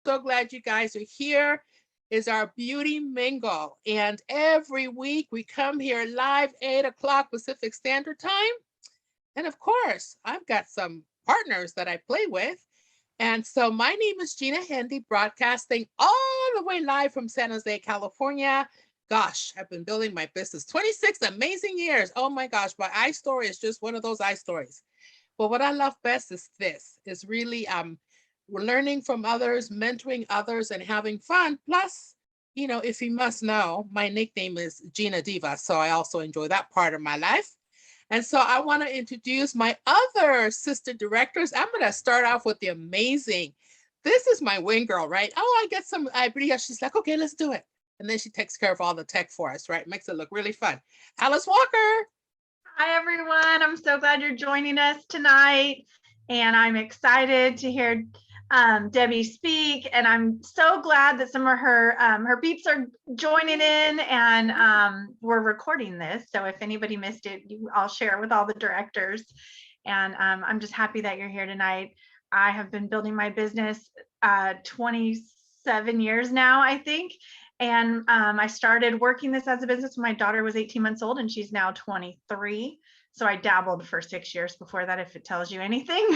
so glad you guys are here. Is our beauty mingle. And every week we come here live 8 o'clock Pacific Standard Time. And of course, I've got some partners that I play with. And so my name is Gina Handy, broadcasting all the way live from San Jose, California. Gosh, I've been building my business 26 amazing years. Oh my gosh, my iStory is just one of those iStories. But what I love best is this, is really we're learning from others, mentoring others, and having fun. Plus, you know, if you must know, my nickname is Gina Diva. So I also enjoy that part of my life. And so I want to introduce my other sister directors. I'm going to start off with the amazing. This is my wing girl, right? Oh, I get some idea. She's like, okay, let's do it. And then she takes care of all the tech for us, right? Makes it look really fun. Alice Walker. Hi, everyone. I'm so glad you're joining us tonight. And I'm excited to hear Debbie speak. And I'm so glad that some of her peeps are joining in, and we're recording this. So if anybody missed it, I'll share with all the directors. And I'm just happy that you're here tonight. I have been building my business 27 years now, I think. And I started working this as a business when my daughter was 18 months old, and she's now 23. So I dabbled for 6 years before that, if it tells you anything.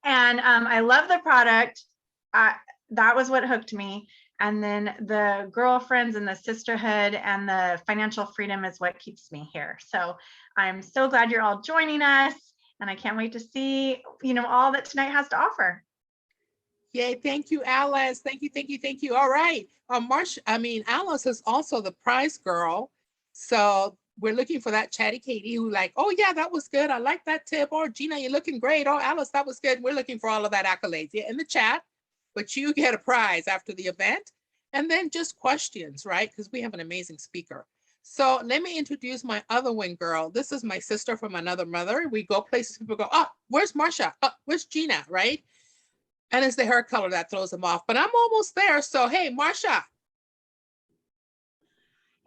And I love the product. That was what hooked me. And then the girlfriends and the sisterhood and the financial freedom is what keeps me here. So I'm so glad you're all joining us. And I can't wait to see, all that tonight has to offer. Yay, thank you, Alice. Thank you. All right. Alice is also the prize girl. So we're looking for that chatty Katie who like, oh yeah, that was good. I like that tip. Or Gina, you're looking great. Oh, Alice, that was good. We're looking for all of that accolades in the chat, but you get a prize after the event. And then just questions, right? Because we have an amazing speaker. So let me introduce my other wing girl. This is my sister from another mother. We go places, people go, oh, where's Marsha? Oh, where's Gina, right? And it's the hair color that throws them off, but I'm almost there. So, hey, Marsha.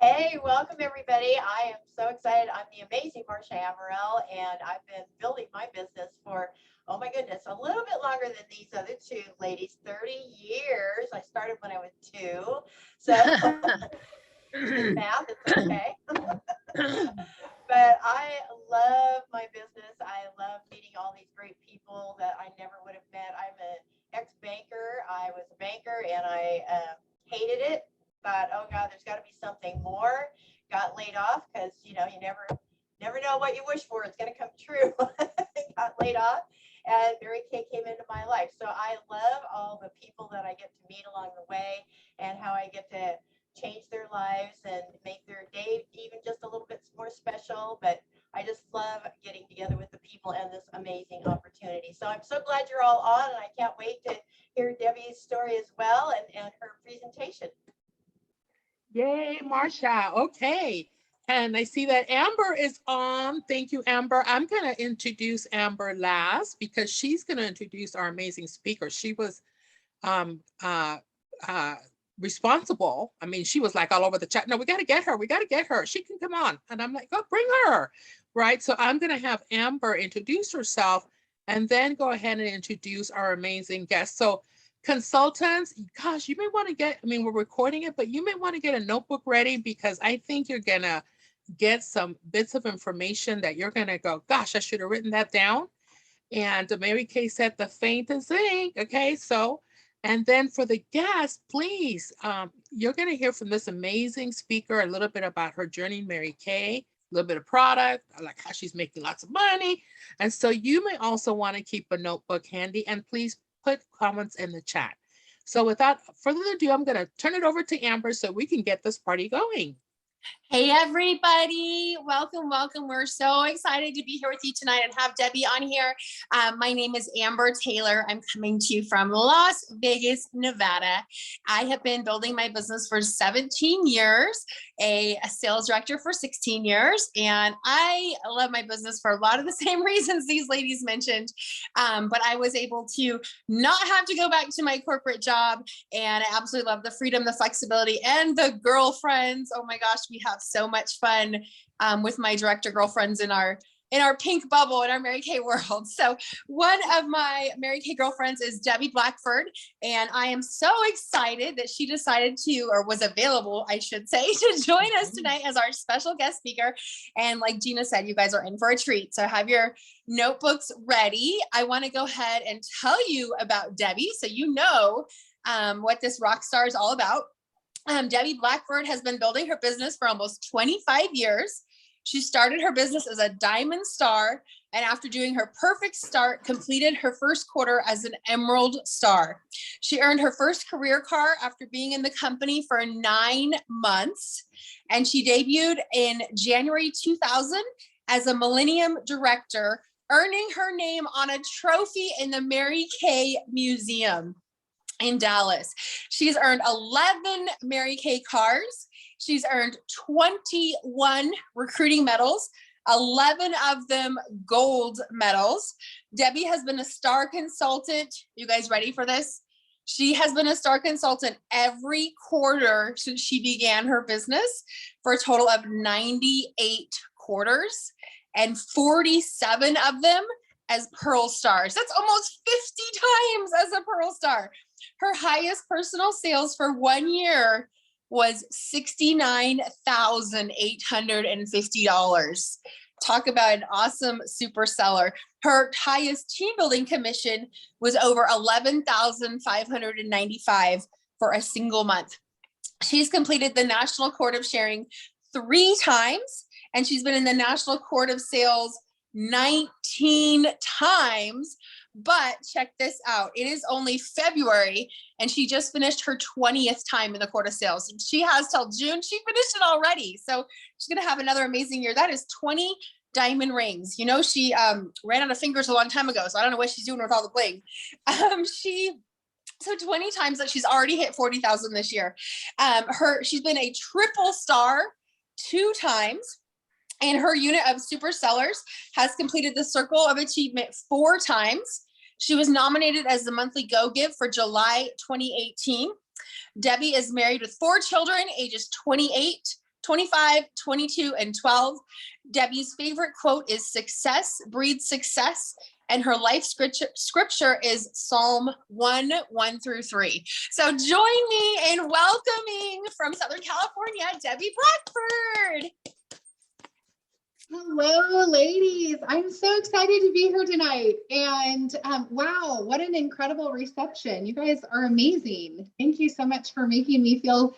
Hey, welcome everybody. I am so excited. I'm the amazing Marsha Amaral, and I've been building my business for, oh my goodness, a little bit longer than these other two ladies, 30 years. I started when I was 2. So math, it's okay. But I love my business. I love meeting all these great people that I never would have met. I'm an ex-banker. I was a banker and I hated it. Thought, oh God, there's got to be something more. Got laid off because you never know what you wish for. It's going to come true. Got laid off, and Mary Kay came into my life. So I love all the people that I get to meet along the way, and how I get to change their lives and make their day even just a little bit more special. But I just love getting together with the people and this amazing opportunity. So I'm so glad you're all on, and I can't wait to hear Debbie's story as well and her presentation. Yay, Marsha. Okay. And I see that Amber is on. Thank you, Amber. I'm going to introduce Amber last because she's going to introduce our amazing speaker. She was responsible. I mean, she was like all over the chat. No, we got to get her. We got to get her. She can come on. And I'm like, oh, bring her. Right. So I'm going to have Amber introduce herself and then go ahead and introduce our amazing guest. So consultants, gosh, you may want to get, we're recording it, but you may want to get a notebook ready because I think you're going to get some bits of information that you're going to go, gosh, I should have written that down. And Mary Kay said the faintest thing. Okay. So, and then for the guests, please, you're going to hear from this amazing speaker a little bit about her journey, Mary Kay, a little bit of product, like how she's making lots of money. And so you may also want to keep a notebook handy, and please put comments in the chat. So without further ado, I'm going to turn it over to Amber so we can get this party going. Hey, everybody. Welcome. We're so excited to be here with you tonight and have Debbie on here. My name is Amber Taylor. I'm coming to you from Las Vegas, Nevada. I have been building my business for 17 years, a sales director for 16 years, and I love my business for a lot of the same reasons these ladies mentioned. But I was able to not have to go back to my corporate job, and I absolutely love the freedom, the flexibility, and the girlfriends. Oh my gosh, we have so much fun with my director girlfriends in our in our pink bubble in our Mary Kay world. So one of my Mary Kay girlfriends is Debbie Blackford, and I am so excited that she decided to, or was available, I should say, to join us tonight as our special guest speaker. And like Gina said, you guys are in for a treat. So have your notebooks ready. I want to go ahead and tell you about Debbie so you know what this rock star is all about. Debbie Blackford has been building her business for almost 25 years. She started her business as a diamond star, and after doing her perfect start, completed her first quarter as an emerald star. She earned her first career car after being in the company for 9 months, and she debuted in January 2000 as a Millennium Director, earning her name on a trophy in the Mary Kay Museum in Dallas. She's earned 11 Mary Kay cars. She's earned 21 recruiting medals, 11 of them gold medals. Debbie has been a star consultant. You guys ready for this? She has been a star consultant every quarter since she began her business, for a total of 98 quarters, and 47 of them as Pearl Stars. That's almost 50 times as a Pearl Star. Her highest personal sales for 1 year was $69,850. Talk about an awesome super seller. Her highest team building commission was over $11,595 for a single month. She's completed the National Court of Sharing 3 times, and she's been in the National Court of Sales 19 times. But check this out. It is only February, and she just finished her 20th time in the Court of Sales. She has till June. She finished it already. So she's going to have another amazing year. That is 20 diamond rings. You know, she ran out of fingers a long time ago, so I don't know what she's doing with all the bling. So 20 times that she's already hit 40,000 this year. She's been a triple star 2 times. And her unit of super sellers has completed the Circle of Achievement 4 times. She was nominated as the monthly Go Give for July 2018. Debbie is married with 4 children, ages 28, 25, 22, and 12. Debbie's favorite quote is "Success breeds success," and her life scripture is Psalm 1:1-3. So join me in welcoming from Southern California, Debbie Blackford. Hello, ladies. I'm so excited to be here tonight. And wow, what an incredible reception. You guys are amazing. Thank you so much for making me feel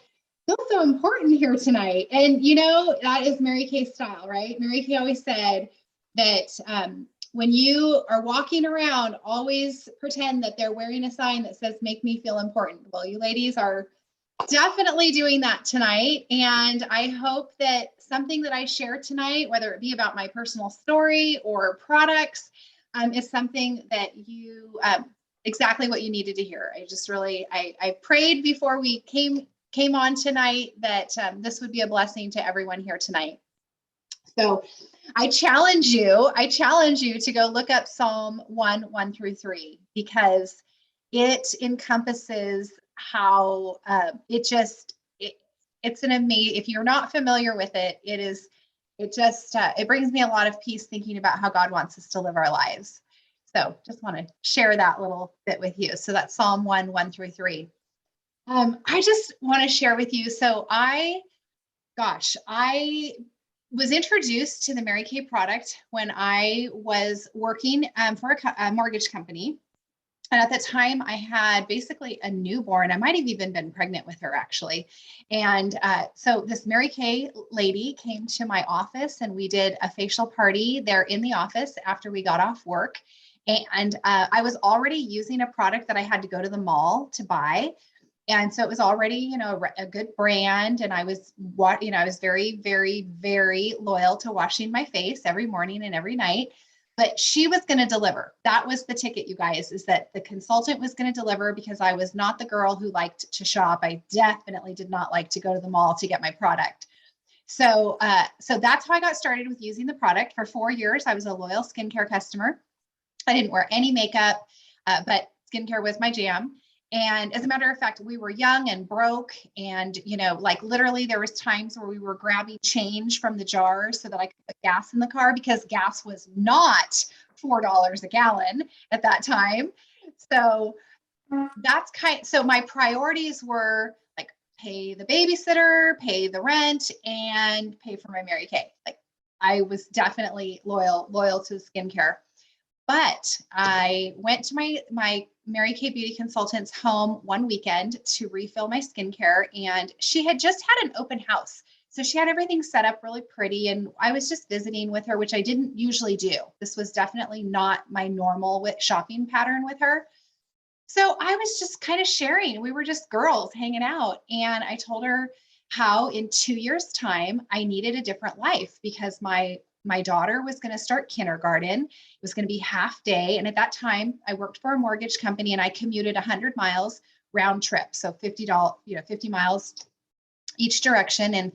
so important here tonight. And you know, that is Mary Kay style, right? Mary Kay always said that when you are walking around, always pretend that they're wearing a sign that says, "Make me feel important." Well, you ladies are definitely doing that tonight. And I hope that something that I share tonight, whether it be about my personal story or products, is something that you, exactly what you needed to hear. I just really, I prayed before we came on tonight that this would be a blessing to everyone here tonight. So I challenge you to go look up Psalm 1:1-3, because it encompasses how it's an amazing, if you're not familiar with it, it brings me a lot of peace thinking about how God wants us to live our lives. So just want to share that little bit with you. So that's Psalm 1:1-3. I just want to share with you. So I was introduced to the Mary Kay product when I was working for a mortgage company. And at the time I had basically a newborn. I might have even been pregnant with her, actually. And so this Mary Kay lady came to my office, and we did a facial party there in the office after we got off work. And I was already using a product that I had to go to the mall to buy. And so it was already, you know, a good brand. And I was very, very, very loyal to washing my face every morning and every night. But she was going to deliver. That was the ticket, you guys, is that the consultant was going to deliver, because I was not the girl who liked to shop. I definitely did not like to go to the mall to get my product. So that's how I got started with using the product. For 4 years, I was a loyal skincare customer. I didn't wear any makeup, but skincare was my jam. And as a matter of fact, we were young and broke, and, you know, like literally there was times where we were grabbing change from the jars so that I could put gas in the car, because gas was not $4 a gallon at that time. So so my priorities were like pay the babysitter, pay the rent, and pay for my Mary Kay. Like I was definitely loyal to skincare. But I went to my Mary Kay beauty consultant's home one weekend to refill my skincare, and she had just had an open house. So she had everything set up really pretty, and I was just visiting with her, which I didn't usually do. This was definitely not my normal shopping pattern with her. So I was just kind of sharing. We were just girls hanging out, and I told her how in 2 years' time I needed a different life, because my daughter was going to start kindergarten. It was going to be half day. And at that time I worked for a mortgage company, and I commuted 100 miles round trip. So $50, 50 miles each direction.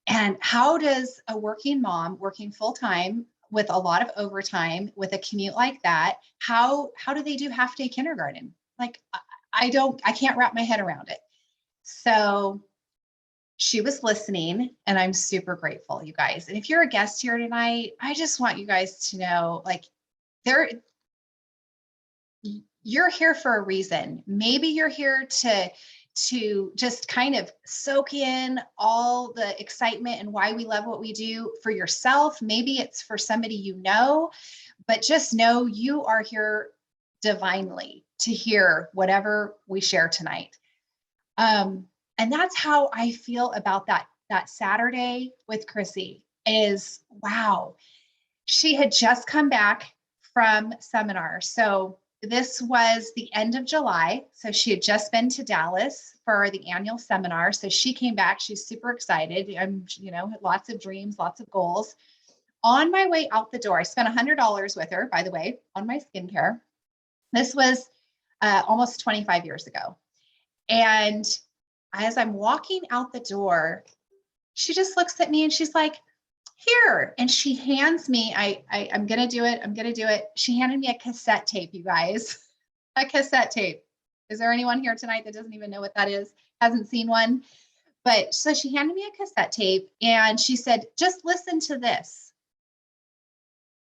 And how does a working mom working full time with a lot of overtime with a commute like that, how do they do half day kindergarten? Like, I can't wrap my head around it. So she was listening, and I'm super grateful, you guys. And if you're a guest here tonight, I just want you guys to know, like, you're here for a reason. Maybe you're here to just kind of soak in all the excitement and why we love what we do for yourself. Maybe it's for somebody you know, but just know you are here divinely to hear whatever we share tonight. And that's how I feel about that Saturday with Chrissy is, wow, she had just come back from seminar. So this was the end of July. So she had just been to Dallas for the annual seminar. So she came back, she's super excited. I'm, lots of dreams, lots of goals. On my way out the door, I spent $100 with her, by the way, on my skincare. This was almost 25 years ago. And as I'm walking out the door, she just looks at me and she's like, here. And she hands me, I'm going to do it. I'm going to do it. She handed me a cassette tape, you guys, a cassette tape. Is there anyone here tonight that doesn't even know what that is? Hasn't seen one? But so she handed me a cassette tape and she said, just listen to this.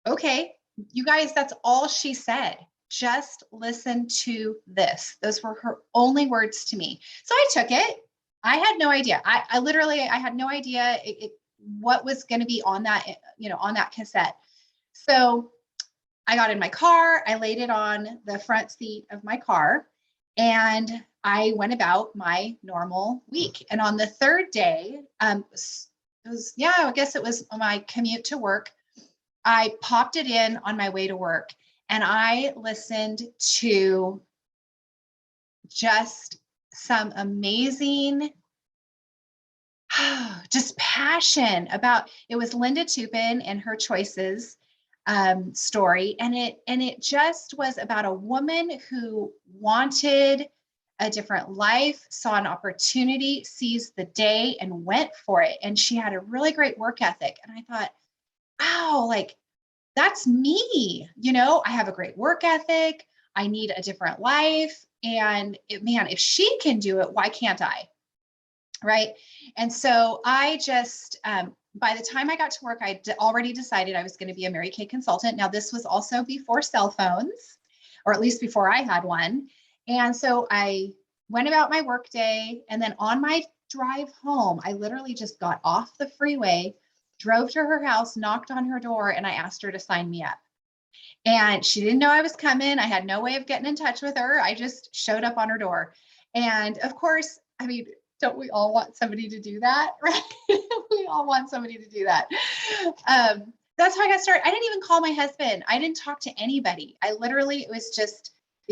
Okay, you guys, that's all she said. Just listen to this. Those were her only words to me. So I took it. I had no idea. I literally had no idea what was going to be on that, on that cassette. So I got in my car, I laid it on the front seat of my car, and I went about my normal week. And on the third day, I guess it was my commute to work. I popped it in on my way to work, and I listened to just some amazing, just passion about, it was Linda Tupin and her choices story. And it just was about a woman who wanted a different life, saw an opportunity, seized the day and went for it. And she had a really great work ethic. And I thought, wow, like that's me, I have a great work ethic. I need a different life. And if she can do it, why can't I? Right. And so I just, by the time I got to work, I already decided I was going to be a Mary Kay consultant. Now, this was also before cell phones, or at least before I had one. And so I went about my work day. And then on my drive home, I literally just got off the freeway, drove to her house, knocked on her door, and I asked her to sign me up. And she didn't know I was coming. I had no way of getting in touch with her. I just showed up on her door. And of course, don't we all want somebody to do that, right? We all want somebody to do that. That's how I got started. I didn't even call my husband. I didn't talk to anybody. It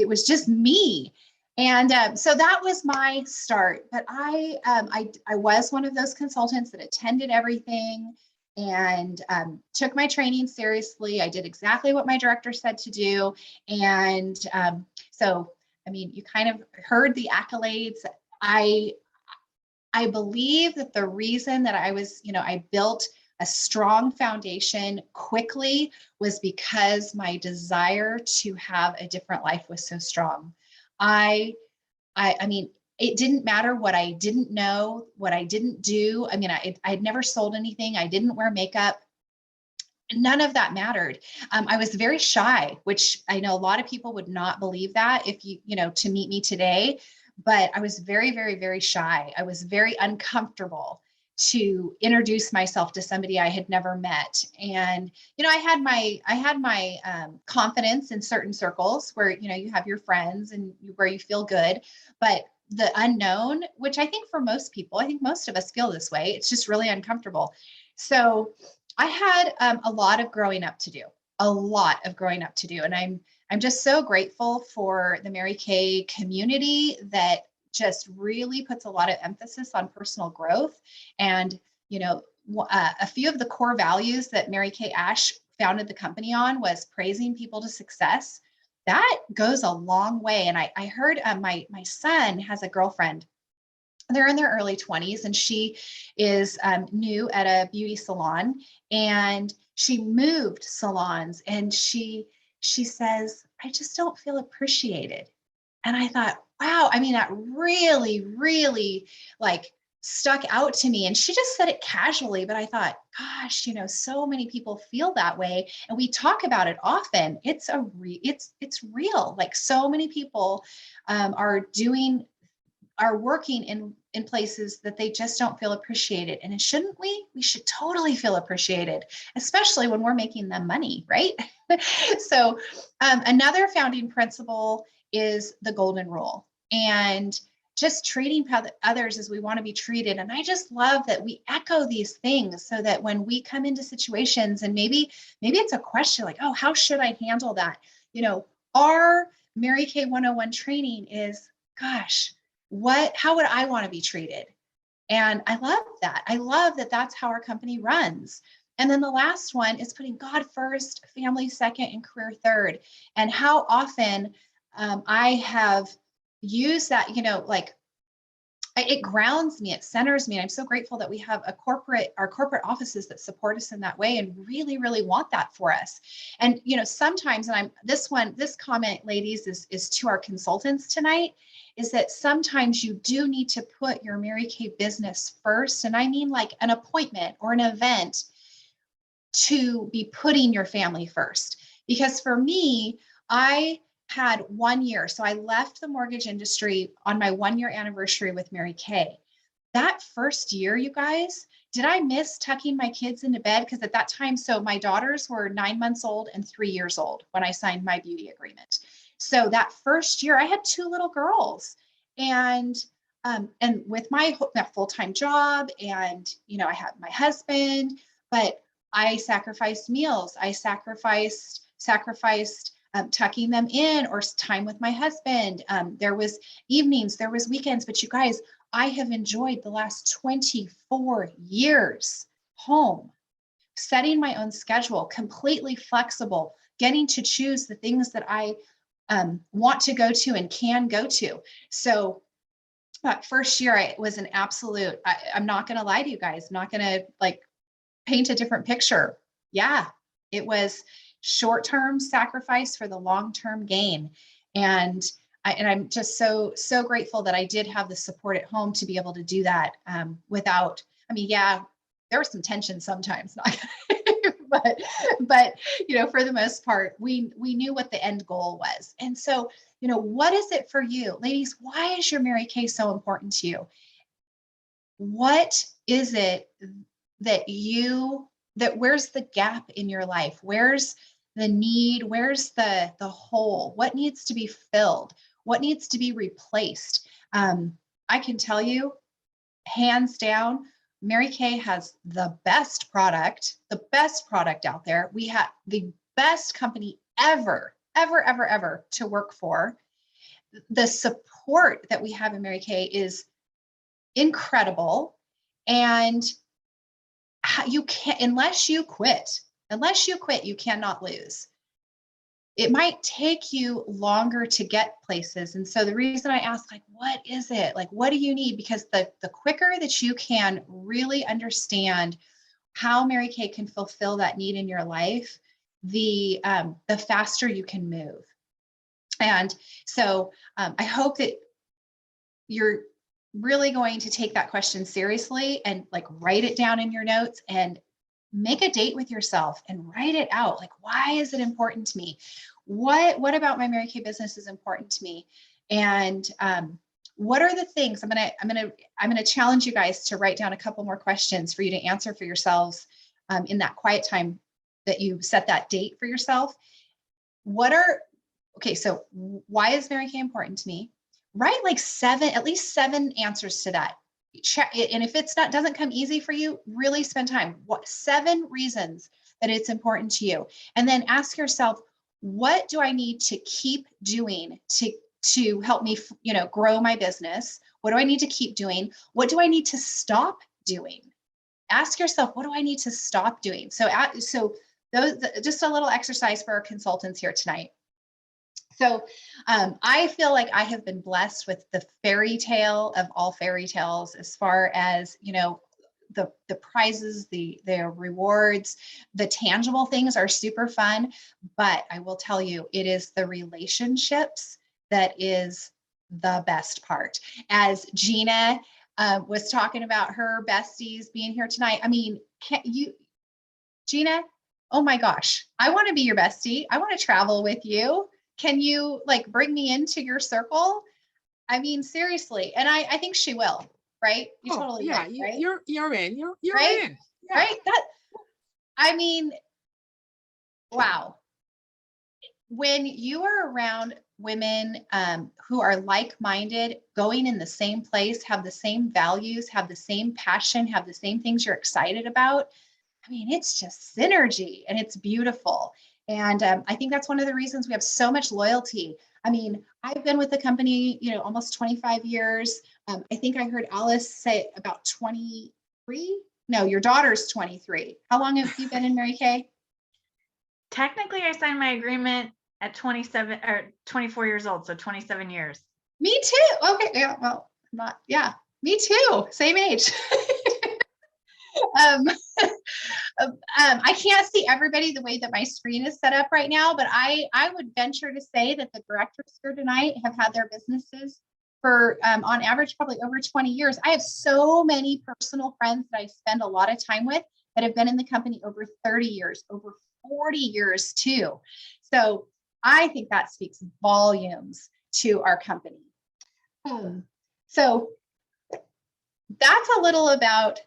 was just me. And so that was my start. But I was one of those consultants that attended everything and took my training seriously. I did exactly what my director said to do. And you kind of heard the accolades. I believe that the reason that I built a strong foundation quickly was because my desire to have a different life was so strong. I I mean, it didn't matter what I didn't know, what I didn't do. I mean, I'd never sold anything. I didn't wear makeup. None of that mattered. I was very shy, which I know a lot of people would not believe that if to meet me today, but I was very, very, very shy. I was very uncomfortable to introduce myself to somebody I had never met. And, I had my confidence in certain circles where, you have your friends and where you feel good, but the unknown, which I think for most people, I think most of us feel this way. It's just really uncomfortable. So I had a lot of growing up to do, and I'm just so grateful for the Mary Kay community that just really puts a lot of emphasis on personal growth. And a few of the core values that Mary Kay Ash founded the company on was praising people to success. That goes a long way. And I heard my son has a girlfriend. They're in their early 20s, and she is new at a beauty salon, and she moved salons, and she says, I just don't feel appreciated. And I thought, wow, I mean, that really, really like stuck out to me. And she just said it casually, but I thought, gosh, so many people feel that way. And we talk about it often. It's real. Like so many people are working in places that they just don't feel appreciated. And shouldn't we? We should totally feel appreciated, especially when we're making them money, right? So another founding principle is the golden rule, and just treating others as we want to be treated. And I just love that we echo these things so that when we come into situations, and maybe it's a question like, oh, how should I handle that? Our Mary Kay 101 training is, gosh, how would I want to be treated? And I love that. I love that that's how our company runs. And then the last one is putting God first, family second, and career third. And how often I have used that, it grounds me, it centers me. And I'm so grateful that we have our corporate offices that support us in that way and really, really want that for us. And, sometimes, and this comment, ladies, is to our consultants tonight, is that sometimes you do need to put your Mary Kay business first. And I mean like an appointment or an event to be putting your family first. Because for me, I had 1 year. So I left the mortgage industry on my 1 year anniversary with Mary Kay. That first year, you guys, did I miss tucking my kids into bed? Because at that time, so my daughters were 9 months old and 3 years old when I signed my beauty agreement. So that first year, I had 2 little girls, and with my full-time job, and I had my husband, but I sacrificed meals. I sacrificed tucking them in, or time with my husband. There was evenings, there was weekends, but you guys, I have enjoyed the last 24 years home, setting my own schedule, completely flexible, getting to choose the things that I want to go to and can go to. So that first year, it was an absolute, I'm not going to lie to you guys, I'm not going to paint a different picture. Yeah, it was short-term sacrifice for the long-term gain. And I'm just so grateful that I did have the support at home to be able to do that without, yeah, there was some tension sometimes, but for the most part, we knew what the end goal was. And so, what is it for you? Ladies, why is your Mary Kay so important to you? What is it that where's the gap in your life? Where's the need? Where's the hole? What needs to be filled? What needs to be replaced? I can tell you, hands down, Mary Kay has the best product out there. We have the best company ever to work for. The support that we have in Mary Kay is incredible. And you can't, unless you quit, you cannot lose. It might take you longer to get places. And so the reason I ask, what is it? What do you need? Because the quicker that you can really understand how Mary Kay can fulfill that need in your life, the faster you can move. And so I hope that you're really going to take that question seriously and like write it down in your notes and make a date with yourself and write it out. Like, why is it important to me? What about my Mary Kay business is important to me? And what are the things I'm gonna challenge you guys to write down a couple more questions for you to answer for yourselves in that quiet time that you set that date for yourself. So why is Mary Kay important to me? Write like at least seven answers to that. And if doesn't come easy for you, really spend time. 7 reasons that it's important to you. And then ask yourself, what do I need to keep doing to help me, grow my business? What do I need to keep doing? What do I need to stop doing? Ask yourself, what do I need to stop doing? So those, just a little exercise for our consultants here tonight. So I feel like I have been blessed with the fairy tale of all fairy tales, as far as, the prizes, the rewards, the tangible things are super fun. But I will tell you, it is the relationships that is the best part. As Gina was talking about her besties being here tonight. I mean, Gina, oh my gosh, I want to be your bestie. I want to travel with you. Can you like bring me into your circle? I mean, seriously. And I think she will, right? You totally yeah, will, right? you're in. You're right? in. Yeah. Right? I mean, wow. When you are around women who are like-minded, going in the same place, have the same values, have the same passion, have the same things you're excited about, I mean, it's just synergy and it's beautiful. And I think that's one of the reasons we have so much loyalty. I mean, I've been with the company, almost 25 years. I think I heard Alice say about 23. No, your daughter's 23. How long have you been in Mary Kay? Technically, I signed my agreement at 27 or 24 years old, so 27 years. Me too. Okay. Yeah. Well, me too. Same age. I can't see everybody the way that my screen is set up right now, but I would venture to say that the directors here tonight have had their businesses for, on average, probably over 20 years. I have so many personal friends that I spend a lot of time with that have been in the company over 30 years, over 40 years too. So I think that speaks volumes to our company. So that's a little about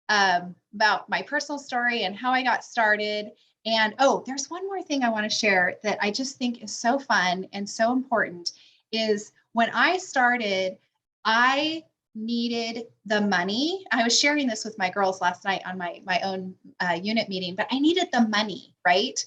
my personal story and how I got started. And there's one more thing I want to share that I just think is so fun and so important is when I started, I needed the money. I was sharing this with my girls last night on my own unit meeting, but I needed the money, right?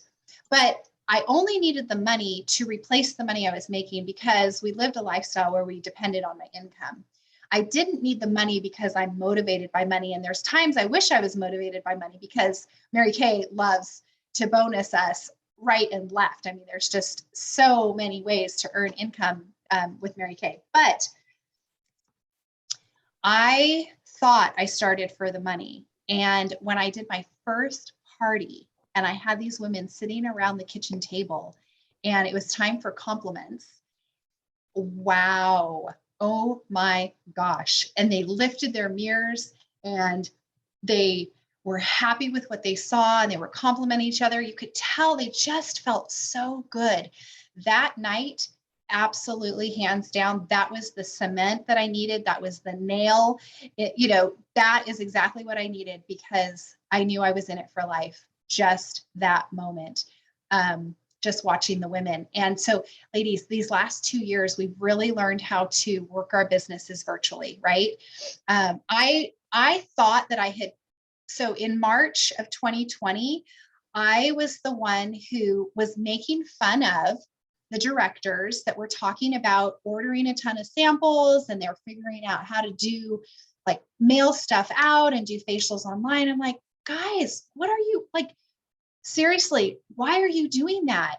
But I only needed the money to replace the money I was making because we lived a lifestyle where we depended on my income. I didn't need the money because I'm motivated by money. And there's times I wish I was motivated by money because Mary Kay loves to bonus us right and left. I mean, there's just so many ways to earn income with Mary Kay. But I thought I started for the money. And when I did my first party and I had these women sitting around the kitchen table and it was time for compliments, wow. Oh my gosh. And they lifted their mirrors and they were happy with what they saw and they were complimenting each other. You could tell they just felt so good. That night, absolutely, hands down, that was the cement that I needed. That was the nail. That is exactly what I needed because I knew I was in it for life. Just that moment. Just watching the women. And so ladies, these last 2 years, we've really learned how to work our businesses virtually, right? I thought that so in March of 2020, I was the one who was making fun of the directors that were talking about ordering a ton of samples and they're figuring out how to do like mail stuff out and do facials online. I'm like, guys, what are you like? Seriously, why are you doing that?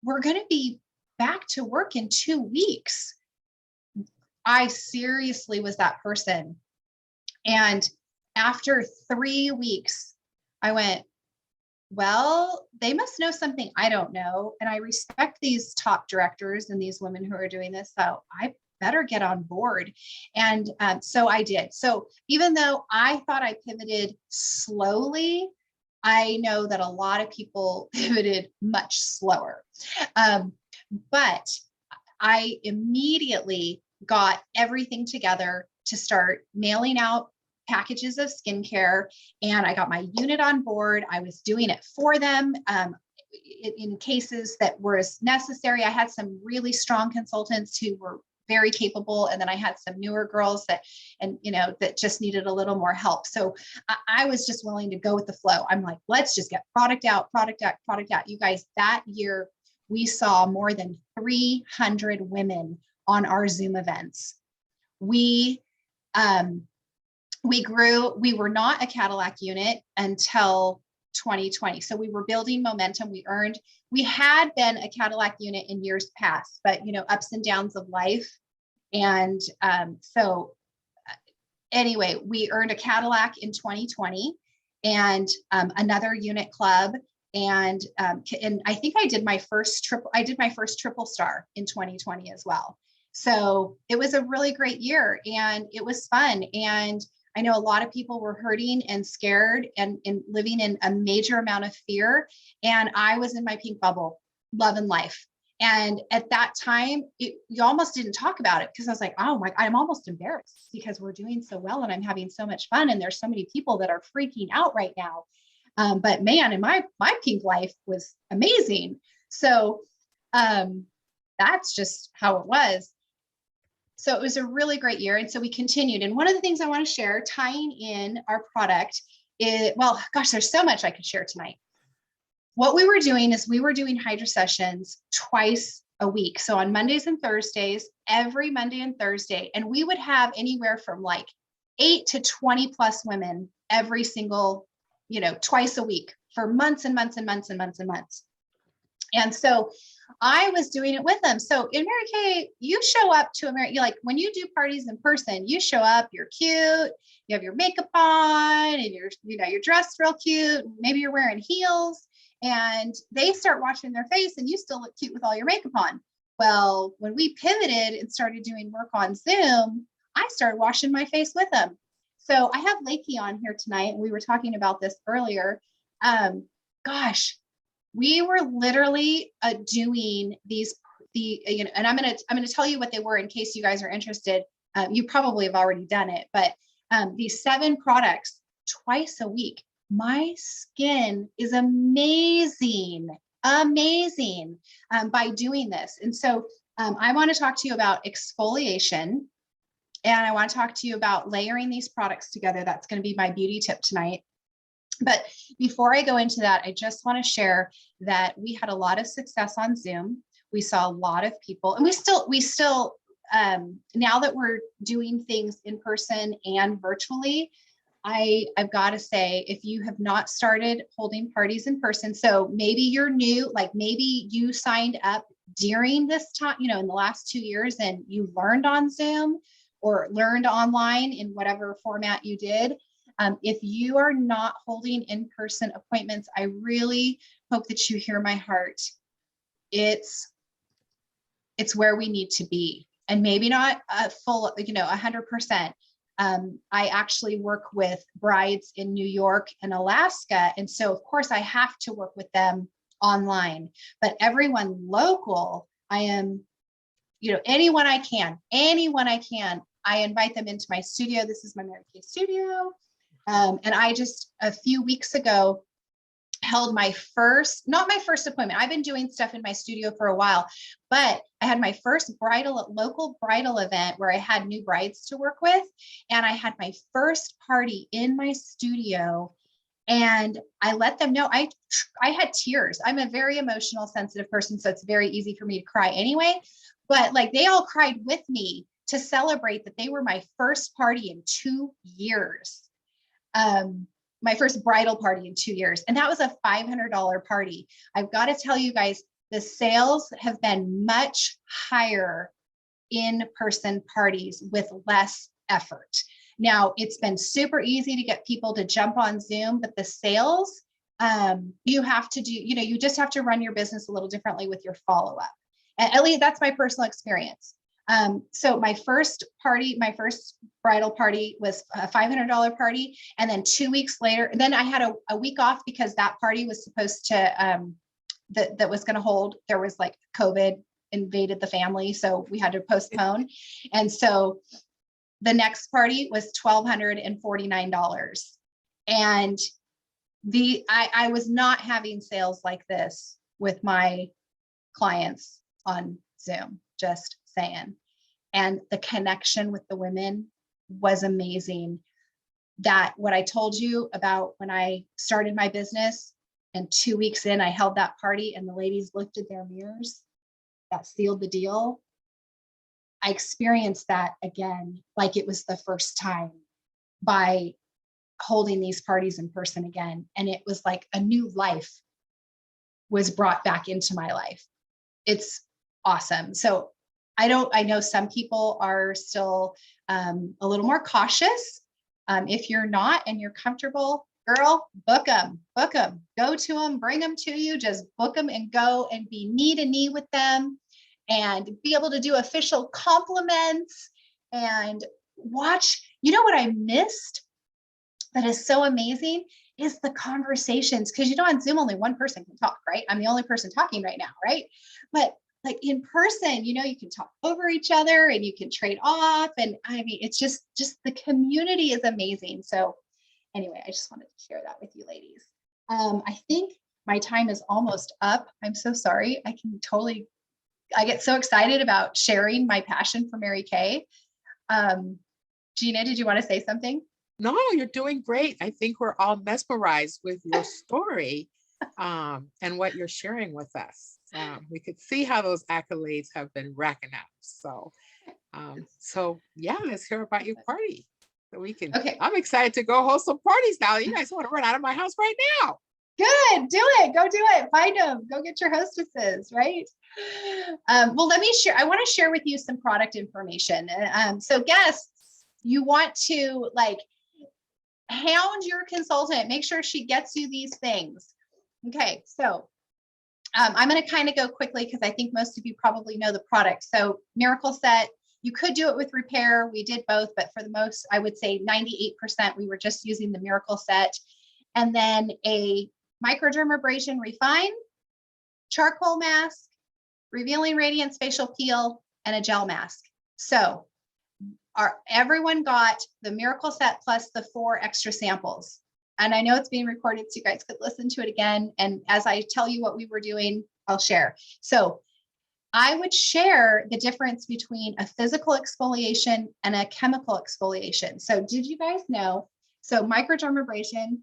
We're going to be back to work in 2 weeks. I seriously was that person. And after 3 weeks, I went, well, they must know something I don't know. And I respect these top directors and these women who are doing this. So better get on board. And so I did. So even though I thought I pivoted slowly, I know that a lot of people pivoted much slower. But I immediately got everything together to start mailing out packages of skincare, and I got my unit on board. I was doing it for them in cases that were necessary. I had some really strong consultants who were very capable, and then I had some newer girls that just needed a little more help. So I was just willing to go with the flow. I'm like, let's just get product out. You guys, that year we saw more than 300 women on our Zoom events. We grew. We were not a Cadillac unit until 2020. So we were building momentum. We had been a Cadillac unit in years past, but ups and downs of life. And so anyway, we earned a Cadillac in 2020 and another unit club. And I think I did my first triple star in 2020 as well. So it was a really great year and it was fun. And I know a lot of people were hurting and scared and living in a major amount of fear. And I was in my pink bubble, loving life. And at that time, you almost didn't talk about it because I was like, oh my, I'm almost embarrassed because we're doing so well and I'm having so much fun. And there's so many people that are freaking out right now. But man, and my pink life was amazing. So that's just how it was. So it was a really great year. And so we continued. And one of the things I want to share, tying in our product is, well, gosh, there's so much I could share tonight. What we were doing is we were doing Hydrasessions twice a week. So on Mondays and Thursdays, every Monday and Thursday, and we would have anywhere from like 8 to 20 plus women every single, twice a week for months and months and months and months and months. And so I was doing it with them. So in Mary Kay, you show up to when you do parties in person, you show up, you're cute, you have your makeup on and you're dressed real cute. Maybe you're wearing heels and they start washing their face and you still look cute with all your makeup on. Well, when we pivoted and started doing work on Zoom, I started washing my face with them. So I have Lakey on here tonight. And we were talking about this earlier. We were literally doing and I'm going to tell you what they were in case you guys are interested. You probably have already done it, but these 7 products twice a week. My skin is amazing by doing this. And so I want to talk to you about exfoliation. And I want to talk to you about layering these products together. That's going to be my beauty tip tonight. But before I go into that, I just want to share that we had a lot of success on Zoom. We saw a lot of people, and we still, now that we're doing things in person and virtually, I've got to say, if you have not started holding parties in person, so maybe you're new, like maybe you signed up during this time, in the last 2 years and you learned on Zoom or learned online in whatever format you did. If you are not holding in-person appointments, I really hope that you hear my heart. It's where we need to be, and maybe not a full, 100%. I actually work with brides in New York and Alaska. And so of course I have to work with them online, but everyone local, I am, anyone I can, I invite them into my studio. This is my Mary Kay studio. And I just, a few weeks ago, held not my first appointment. I've been doing stuff in my studio for a while, but I had my first local bridal event where I had new brides to work with. And I had my first party in my studio and I let them know I had tears. I'm a very emotional, sensitive person. So it's very easy for me to cry anyway, but like they all cried with me to celebrate that they were my first party in 2 years. My first bridal party in 2 years. And that was a $500 party. I've got to tell you guys, the sales have been much higher in-person parties with less effort. Now, it's been super easy to get people to jump on Zoom, but the sales, you have to do, you just have to run your business a little differently with your follow-up. At least that's my personal experience. So my first bridal party was a $500 party. And then 2 weeks later, then I had a week off because that party was supposed to, that was going to hold, there was like COVID invaded the family. So we had to postpone. And so the next party was $1,249. And I was not having sales like this with my clients on Zoom, just saying. And the connection with the women was amazing. That what I told you about when I started my business and 2 weeks in, I held that party and the ladies looked at their mirrors, that sealed the deal. I experienced that again, like it was the first time by holding these parties in person again. And it was like a new life was brought back into my life. It's awesome. So I know some people are still a little more cautious. If you're not and you're comfortable, girl, book them, go to them, bring them to you, just book them and go and be knee to knee with them and be able to do official compliments and watch. You know what I missed that is so amazing is the conversations. Because on Zoom, only one person can talk, right? I'm the only person talking right now, right? But like in person, you can talk over each other and you can trade off. And I mean, it's just the community is amazing. So anyway, I just wanted to share that with you ladies. I think my time is almost up. I'm so sorry. I get so excited about sharing my passion for Mary Kay. Gina, did you want to say something? No, you're doing great. I think we're all mesmerized with your story and what you're sharing with us. We could see how those accolades have been racking up. So, yeah, let's hear about your party. So we can. Okay. I'm excited to go host some parties now. You guys want to run out of my house right now? Good, do it. Go do it. Find them. Go get your hostesses, right? Well, let me share. I want to share with you some product information. So guests, you want to hound your consultant. Make sure she gets you these things. Okay, so I'm going to kind of go quickly because I think most of you probably know the product. So Miracle Set, you could do it with repair. We did both, but for the most, I would say 98%, we were just using the Miracle Set. And then a Microdermabrasion Refine, charcoal mask, revealing Radiance facial peel, and a gel mask. So everyone got the Miracle Set plus the 4 extra samples. And I know it's being recorded, so you guys could listen to it again. And as I tell you what we were doing, I'll share. So I would share the difference between a physical exfoliation and a chemical exfoliation. So did you guys know? So Microdermabrasion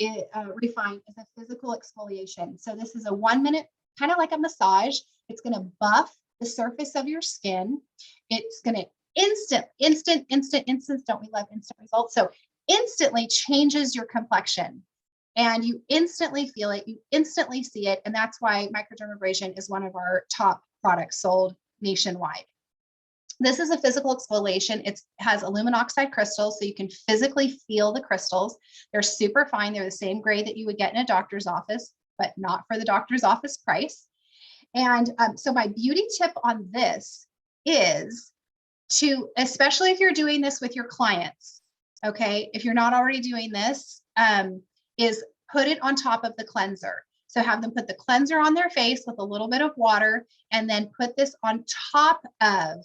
Refine is a physical exfoliation. So this is a 1 minute, kind of like a massage. It's going to buff the surface of your skin. It's going to instant, don't we love instant results? So instantly changes your complexion and you instantly feel it, you instantly see it. And that's why Microdermabrasion is one of our top products sold nationwide. This is a physical exfoliation. It has aluminum oxide crystals, so you can physically feel the crystals. They're super fine. They're the same grade that you would get in a doctor's office, but not for the doctor's office price. And so my beauty tip on this is to, especially if you're doing this with your clients, okay, if you're not already doing this, is put it on top of the cleanser. So have them put the cleanser on their face with a little bit of water and then put this on top of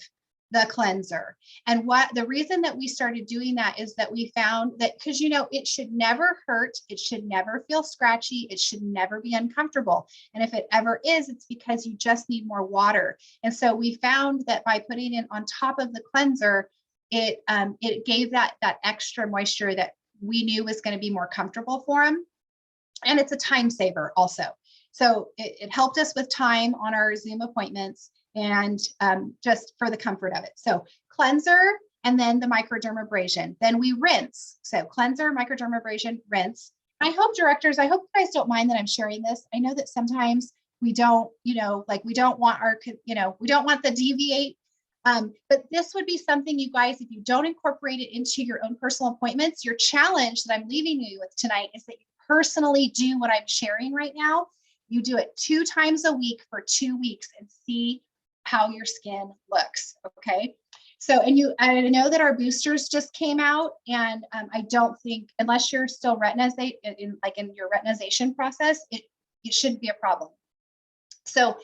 the cleanser. And what the reason that we started doing that is that we found that because it should never hurt, it should never feel scratchy, it should never be uncomfortable. And if it ever is, it's because you just need more water. And so we found that by putting it on top of the cleanser, it gave that extra moisture that we knew was going to be more comfortable for them. And it's a time saver also. So it helped us with time on our Zoom appointments and just for the comfort of it. So cleanser and then the microdermabrasion. Then we rinse. So cleanser, microdermabrasion, rinse. I hope directors, I hope you guys don't mind that I'm sharing this. I know that sometimes we don't, we don't want our, we don't want the deviate. But this would be something you guys, if you don't incorporate it into your own personal appointments, your challenge that I'm leaving you with tonight is that you personally do what I'm sharing right now. You do it 2 times a week for 2 weeks and see how your skin looks. Okay. So, I know that our boosters just came out, and I don't think, unless you're still in your retinization process, it shouldn't be a problem. So,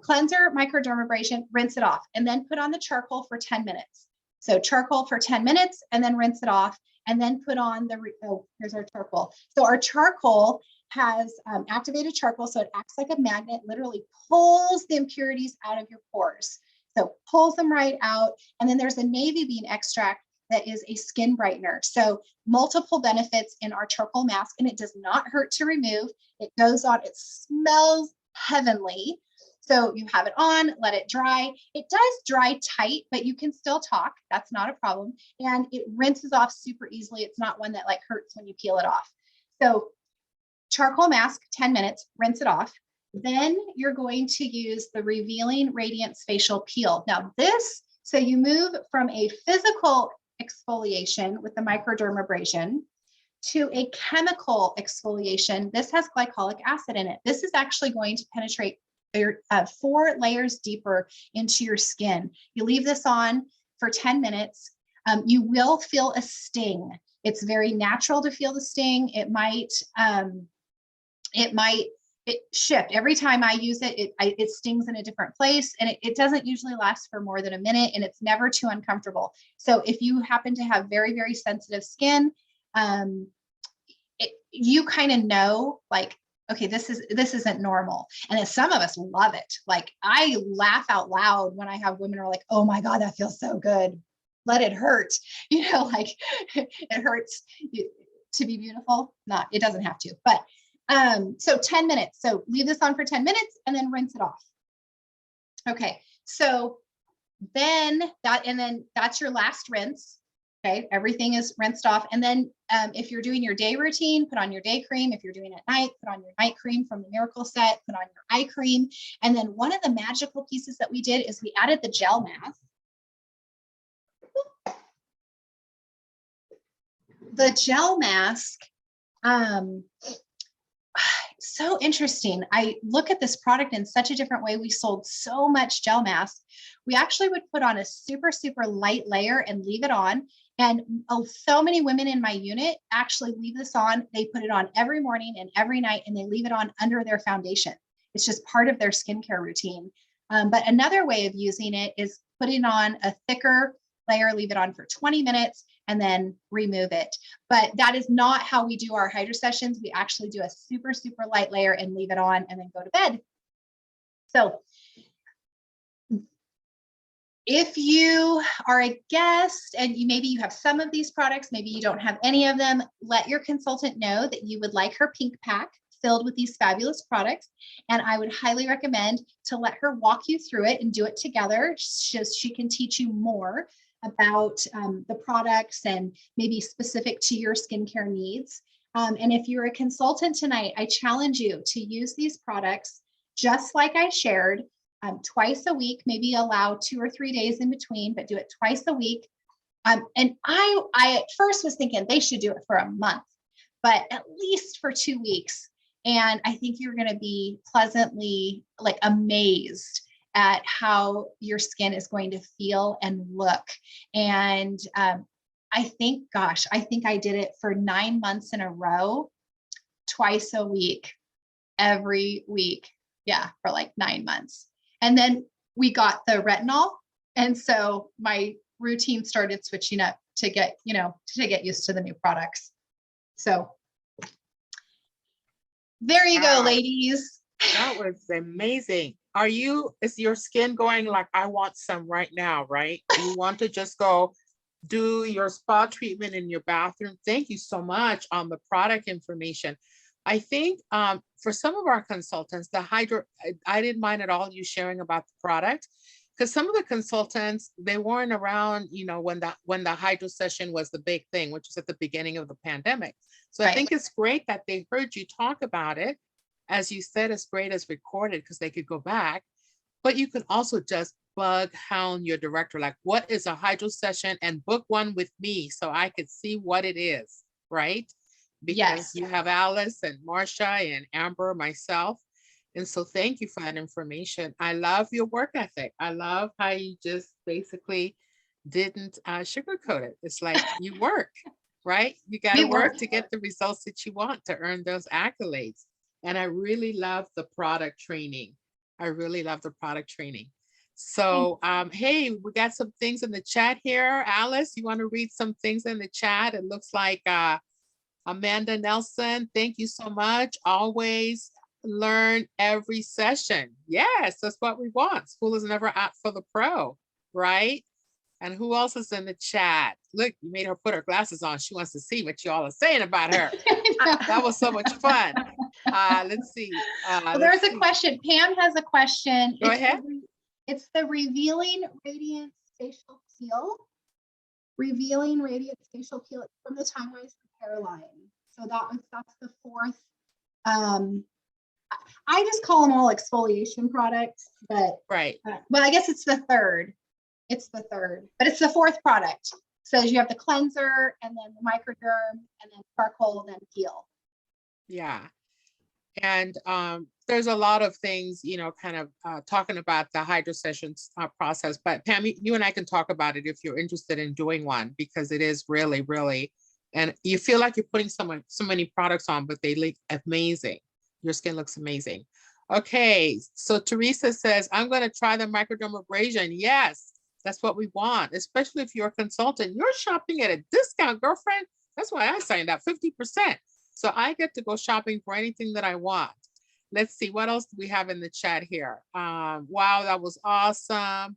cleanser, microdermabrasion, rinse it off, and then put on the charcoal for 10 minutes. So charcoal for 10 minutes, and then rinse it off, and then put on here's our charcoal. So our charcoal has activated charcoal, so it acts like a magnet, literally pulls the impurities out of your pores. So pulls them right out. And then there's a navy bean extract that is a skin brightener. So multiple benefits in our charcoal mask, and it does not hurt to remove. It goes on, it smells heavenly. So you have it on, let it dry. It does dry tight, but you can still talk. That's not a problem. And it rinses off super easily. It's not one that like hurts when you peel it off. So charcoal mask, 10 minutes, rinse it off. Then you're going to use the Revealing Radiance Facial Peel. Now so you move from a physical exfoliation with the microdermabrasion to a chemical exfoliation. This has glycolic acid in it. This is actually going to penetrate 4 layers deeper into your skin. You leave this on for 10 minutes. You will feel a sting. It's very natural to feel the sting. It might shift every time I use it. It stings in a different place, and it doesn't usually last for more than a minute, and it's never too uncomfortable. So if you happen to have very, very sensitive skin, you kind of know, like, okay, this isn't normal. And then some of us love it. Like, I laugh out loud when I have women who are like, oh my God, that feels so good. Let it hurt. Like it hurts to be beautiful. Not, it doesn't have to, but so 10 minutes. So leave this on for 10 minutes and then rinse it off. Okay. So then that's your last rinse. Okay. Everything is rinsed off. And then if you're doing your day routine, put on your day cream. If you're doing it at night, put on your night cream from the Miracle set, put on your eye cream. And then one of the magical pieces that we did is we added the gel mask. The gel mask, so interesting. I look at this product in such a different way. We sold so much gel mask. We actually would put on a super, super light layer and leave it on. And so many women in my unit actually leave this on. They put it on every morning and every night, and they leave it on under their foundation. It's just part of their skincare routine. But another way of using it is putting on a thicker layer, leave it on for 20 minutes, and then remove it. But that is not how we do our Hydrasessions. We actually do a super, super light layer and leave it on and then go to bed. So if you are a guest and maybe you have some of these products, maybe you don't have any of them, let your consultant know that you would like her pink pack filled with these fabulous products. And I would highly recommend to let her walk you through it and do it together, so she can teach you more about the products and maybe specific to your skincare needs. And if you're a consultant tonight, I challenge you to use these products just like I shared, twice a week, maybe allow 2 or 3 days in between, but do it twice a week. And I at first was thinking they should do it for a month, but at least for 2 weeks. And I think you're going to be pleasantly like amazed at how your skin is going to feel and look. And I think I did it for 9 months in a row, twice a week, every week. Yeah, for like 9 months. And then we got the retinol. And so my routine started switching up to get used to the new products. So there you go, ladies. That was amazing. Is your skin going like, I want some right now, right? You want to just go do your spa treatment in your bathroom. Thank you so much on the product information. I think for some of our consultants, I didn't mind at all you sharing about the product, because some of the consultants, they weren't around, when the Hydrasession was the big thing, which was at the beginning of the pandemic. So right. I think it's great that they heard you talk about it. As you said, it's great as recorded because they could go back, but you can also just bug hound your director, like, what is a Hydrasession, and book one with me so I could see what it is, right? Because you have Alice and Marcia and Amber, myself. And so thank you for that information. I love your work ethic. I love how you just basically didn't sugarcoat it. It's like you work, right? You got to We work work. to get the results that you want to earn those accolades. And I really love the product training. I really love the product training. So, hey, we got some things in the chat here. Alice, you want to read some things in the chat? It looks like Amanda Nelson, thank you so much. Always learn every session. Yes, that's what we want. School is never out for the pro, right? And who else is in the chat? Look, you made her put her glasses on. She wants to see what you all are saying about her. That was so much fun. Let's see. Well, there's a question. Pam has a question. Go ahead. It's the Revealing Radiance Facial Peel. Revealing Radiance Facial Peel from the Time Wise Repair line. So that's the fourth. I just call them all exfoliation products, but Right. Well, I guess it's the third. It's the third, but it's the fourth product. So you have the cleanser and then the microderm and then charcoal, then peel. Yeah. And there's a lot of things, you know, kind of talking about the Hydrasession process. But Pam, you and I can talk about it if you're interested in doing one, because it is really, really, and you feel like you're putting so many products on, but they look amazing. Your skin looks amazing. Okay, so Teresa says, I'm going to try the microdermabrasion. Yes, that's what we want, especially if you're a consultant. You're shopping at a discount, girlfriend. That's why I signed up 50%. So I get to go shopping for anything that I want. Let's see, what else do we have in the chat here? Wow, that was awesome.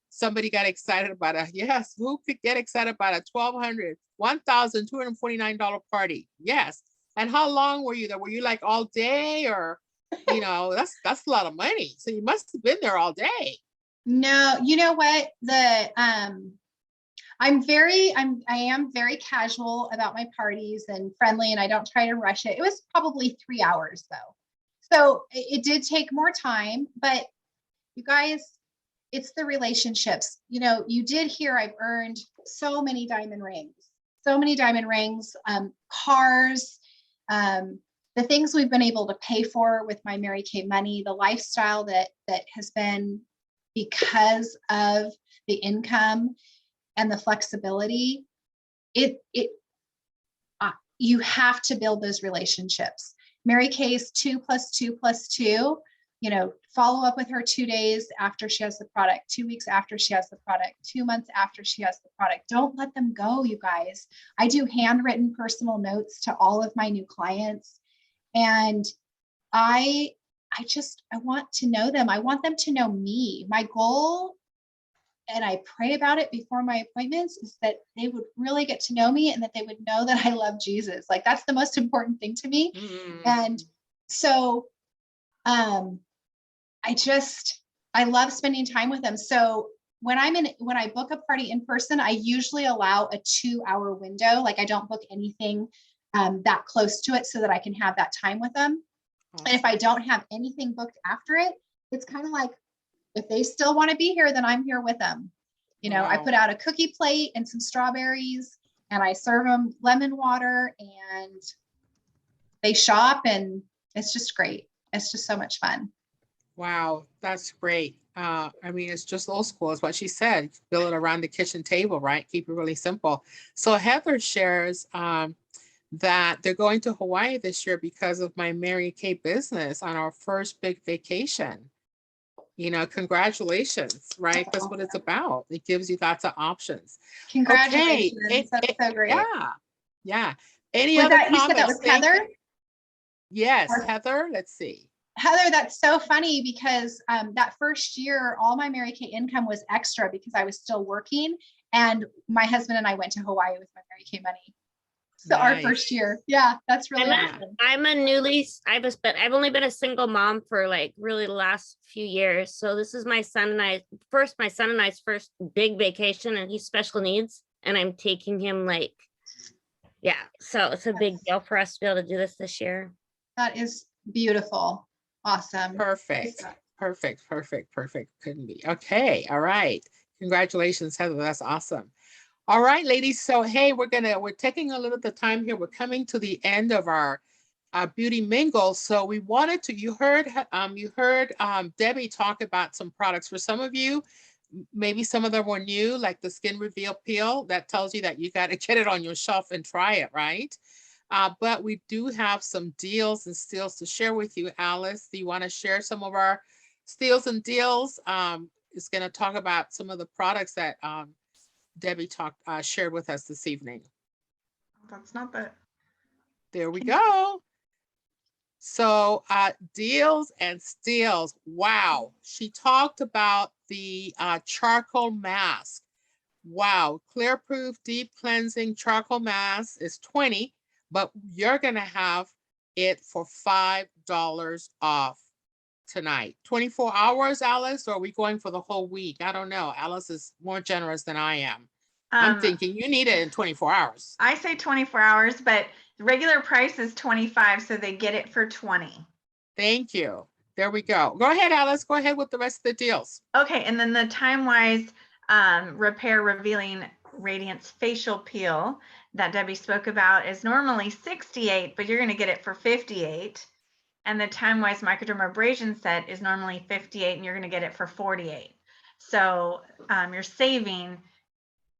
Somebody got excited about it. Yes, who could get excited about a $1,249 party? Yes. And how long were you there? Were you like all day, or, you know, that's a lot of money. So you must have been there all day. No, you know what? I am very casual about my parties and friendly, and I don't try to rush it. It was probably 3 hours though. So it did take more time, but you guys, it's the relationships. You know, you did hear I've earned so many diamond rings, cars, the things we've been able to pay for with my Mary Kay money, the lifestyle that has been because of the income and the flexibility. You have to build those relationships. Mary Kay's 2 + 2 + 2, you know, follow up with her 2 days after she has the product, 2 weeks after she has the product, 2 months after she has the product. Don't let them go, you guys. I do handwritten personal notes to all of my new clients. And I want to know them. I want them to know me. My goal, and I pray about it before my appointments, is that they would really get to know me and that they would know that I love Jesus. Like, that's the most important thing to me. And so I love spending time with them. So when I book a party in person, I usually allow a 2-hour window. Like, I don't book anything that close to it so that I can have that time with them. Awesome. And if I don't have anything booked after it, it's kind of like, if they still want to be here, then I'm here with them. You know, wow. I put out a cookie plate and some strawberries, and I serve them lemon water, and they shop, and it's just great. It's just so much fun. Wow, that's great. I mean, it's just old school, is what she said. Build it around the kitchen table, right? Keep it really simple. So Heather shares that they're going to Hawaii this year because of my Mary Kay business on our first big vacation. You know, congratulations, right? That's what it's about. It gives you lots of options. Congratulations. Okay. That's so great. Yeah. Any was other that, comments? You said that was Heather? Yes, Heather. Let's see. Heather, that's so funny, because that first year, all my Mary Kay income was extra because I was still working, and my husband and I went to Hawaii with my Mary Kay money. So nice. Our first year. Yeah, that's really awesome. I've only been a single mom for like really the last few years. So this is my son and I's first big vacation, and he's special needs, and I'm taking him so it's a big deal for us to be able to do this year. That is beautiful. Awesome. Perfect. Couldn't be. Okay. All right. Congratulations, Heather. That's awesome. All right, ladies. So, hey, we're taking a little bit of time here. We're coming to the end of our Beauty Mingle. So we wanted to, you heard Debbie talk about some products. For some of you, maybe some of them were new, like the Skin Reveal Peel that tells you that you got to get it on your shelf and try it, right? But we do have some deals and steals to share with you. Alice, do you want to share some of our steals and deals? Is going to talk about some of the products that Debbie shared with us this evening. That's not the. There we go. So deals and steals. Wow. She talked about the charcoal mask. Wow. Clear Proof Deep Cleansing Charcoal Mask is $20, but you're going to have it for $5 off tonight. 24 hours, Alice, or are we going for the whole week? I don't know. Alice is more generous than I am. I'm thinking you need it in 24 hours. I say 24 hours, but the regular price is 25, so they get it for 20. Thank you. There we go. Go ahead, Alice. Go ahead with the rest of the deals. Okay, and then the time-wise repair revealing Radiance facial peel that Debbie spoke about is normally 68, but you're going to get it for 58. And the time-wise microdermabrasion set is normally 58, and you're going to get it for 48. So you're saving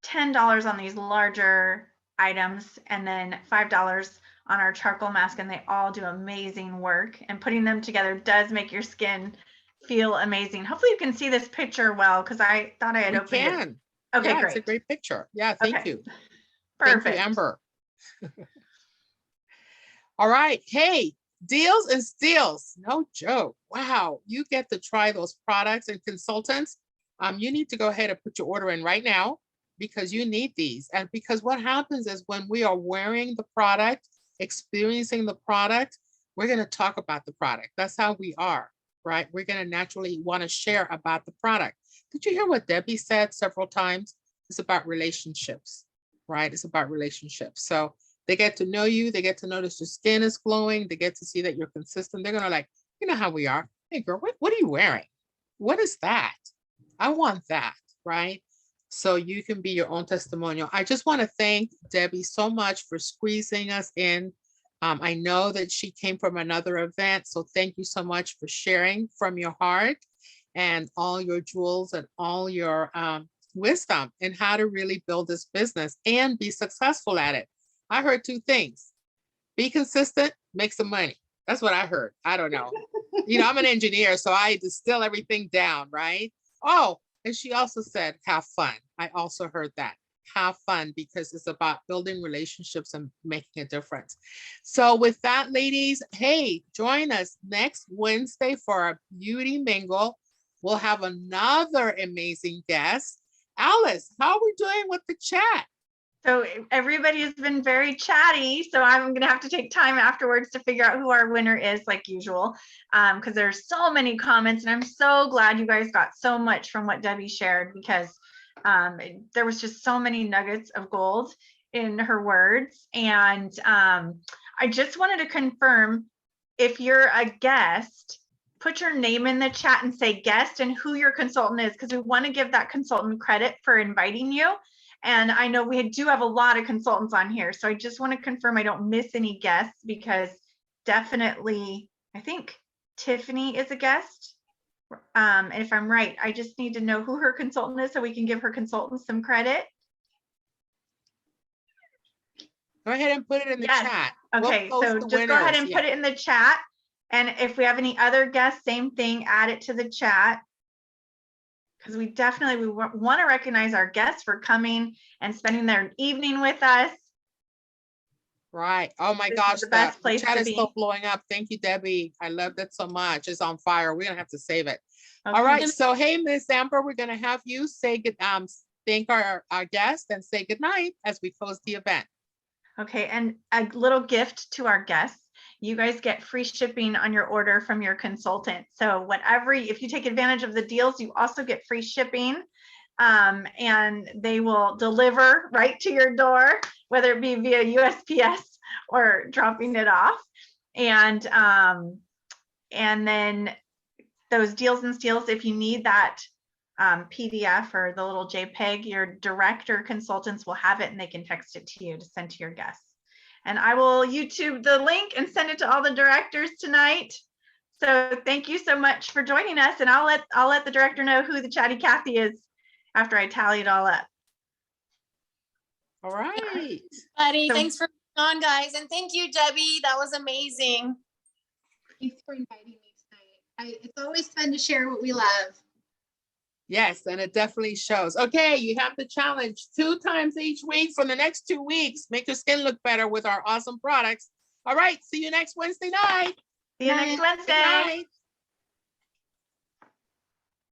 $10 on these larger items, and then $5 on our charcoal mask, and they all do amazing work. And putting them together does make your skin feel amazing. Hopefully you can see this picture well, because I thought I had opened it. Okay, yeah, great. It's a great picture. Yeah, thank you. Perfect. Thank you, Amber. All right. Hey, deals and steals. No joke. Wow. You get to try those products and consultants. You need to go ahead and put your order in right now because you need these. And because what happens is when we are wearing the product, experiencing the product, we're going to talk about the product. That's how we are, right? We're going to naturally want to share about the product. Did you hear what Debbie said several times? It's about relationships, right? It's about relationships. So they get to know you. They get to notice your skin is glowing. They get to see that you're consistent. They're going to like, you know how we are. Hey girl, what are you wearing? What is that? I want that, right? So you can be your own testimonial. I just want to thank Debbie so much for squeezing us in. I know that she came from another event, so thank you so much for sharing from your heart and all your jewels and all your wisdom in how to really build this business and be successful at it. I heard two things. Be consistent, make some money. That's what I heard. I don't know. You know, I'm an engineer, so I distill everything down, right? Oh, and she also said, have fun. I also heard that. Have fun, because it's about building relationships and making a difference. So with that, ladies, hey, join us next Wednesday for our Beauty Mingle. We'll have another amazing guest. Alice, how are we doing with the chat? So everybody has been very chatty, so I'm going to have to take time afterwards to figure out who our winner is, like usual, because there's so many comments, and I'm so glad you guys got so much from what Debbie shared, because there was just so many nuggets of gold in her words. And I just wanted to confirm, if you're a guest, put your name in the chat and say guest and who your consultant is, because we want to give that consultant credit for inviting you. And I know we do have a lot of consultants on here, so I just want to confirm I don't miss any guests, because definitely, I think Tiffany is a guest. And if I'm right, I just need to know who her consultant is so we can give her consultant some credit. Go ahead and put it in the chat. Okay, so just go ahead and put it in the chat. And if we have any other guests, same thing, add it to the chat. Because we definitely want to recognize our guests for coming and spending their evening with us. Right. Oh my gosh, the chat is still blowing up. Thank you, Debbie. I love that so much. It's on fire. We're gonna have to save it. Okay. All right. So hey, Miss Amber, we're gonna have you say good thank our guest and say good night as we close the event. Okay, and a little gift to our guests. You guys get free shipping on your order from your consultant. So if you take advantage of the deals, you also get free shipping, and they will deliver right to your door, whether it be via USPS or dropping it off. And then those deals and steals, if you need that PDF or the little JPEG, your director consultants will have it and they can text it to you to send to your guests. And I will YouTube the link and send it to all the directors tonight. So thank you so much for joining us. And I'll let the director know who the Chatty Cathy is after I tally it all up. All right. Buddy, So- thanks for being on, guys. And thank you, Debbie. That was amazing. Thanks for inviting me tonight. It's always fun to share what we love. Yes, and it definitely shows. Okay, you have the challenge 2 times each week for the next 2 weeks. Make your skin look better with our awesome products. All right, see you next Wednesday night. See you next Bye. Wednesday. Good night.